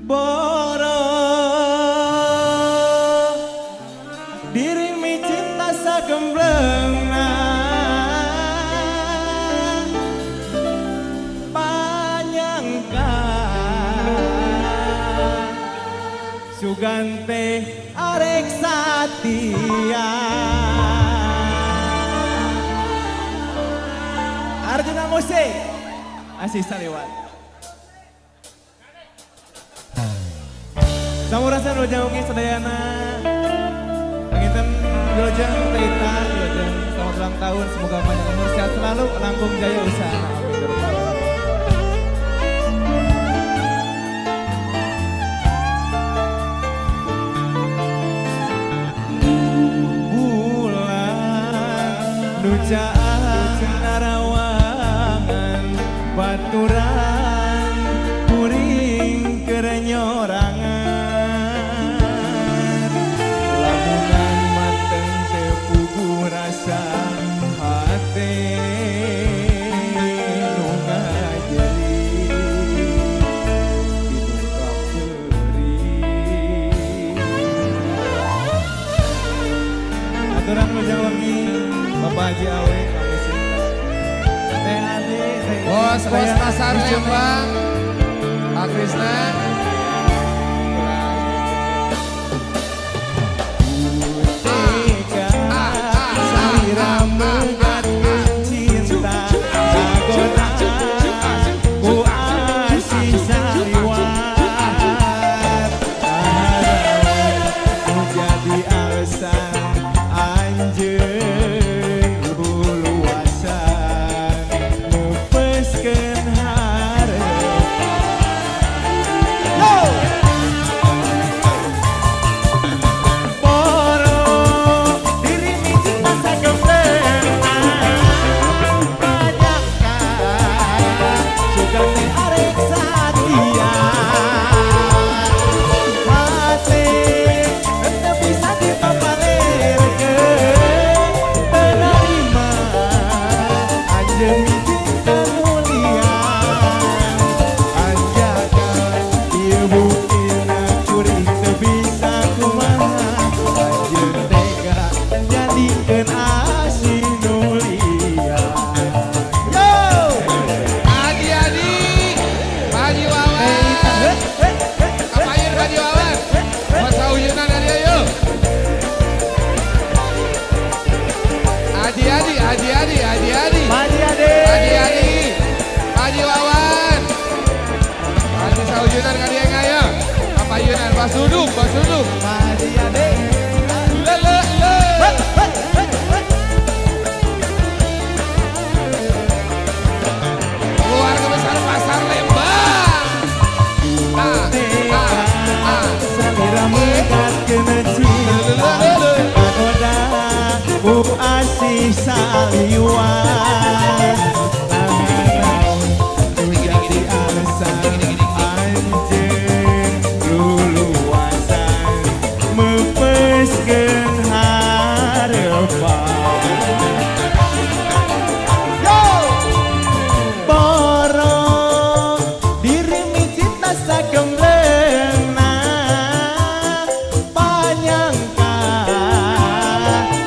Boro dirimu cinta sagemblengna panyangka sugante arek satia Arjuna Musik Asih Saliwan Samurasan Wilujeng Sadayana Panginten Wilujeng Taita Wilujeng selamat ulang tahun semoga banyak umur sehat selalu langkung jaya usaha bulan dujaan narawangan baturan kuring kerenyorangan rasa hati nu ngajeli diungkap perih aturan Wilujeng Wengi Bapak Haji Awe kami cinta Teh Ade Bos pasar Lembang Pak Krisna Basuduk Haji Ade keluarga besar pasar Lembang Samira mengkat kena cinta Pagoda Bu Asih Saliwan menjadi alasan anjing luluasan mepeskeun harepan Boro dirimu cinta sagemblengna panyangka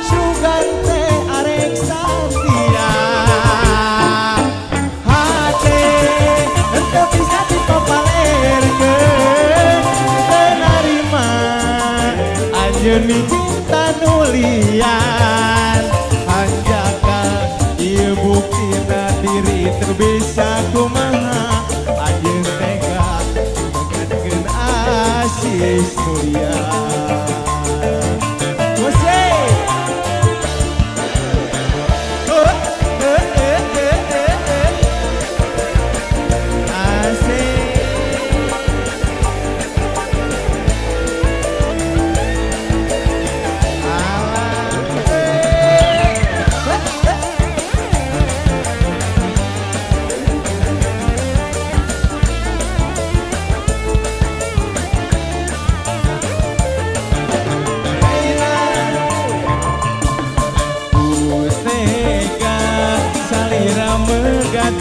sugante arek satia hate ente bisa dipapalerkeun tenarima anjeun cinta nulian hanjaka ieu buktina diri terbisa kumaha anjeun tega menggadkeun asis mulia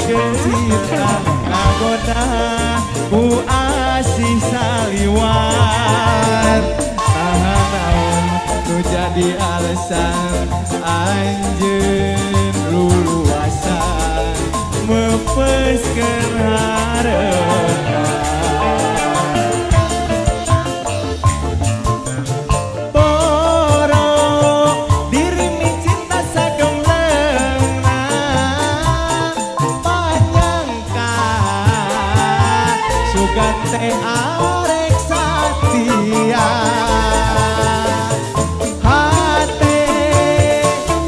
cinta nagoda ku kasih saliwat naon nu jadi alasan anjeun luluasan mepeskeun hareupan teh arek satia hate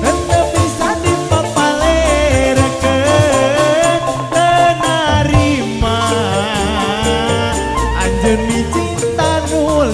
teu bisa dipapalerekeun teu narima anjeun mi cinta nu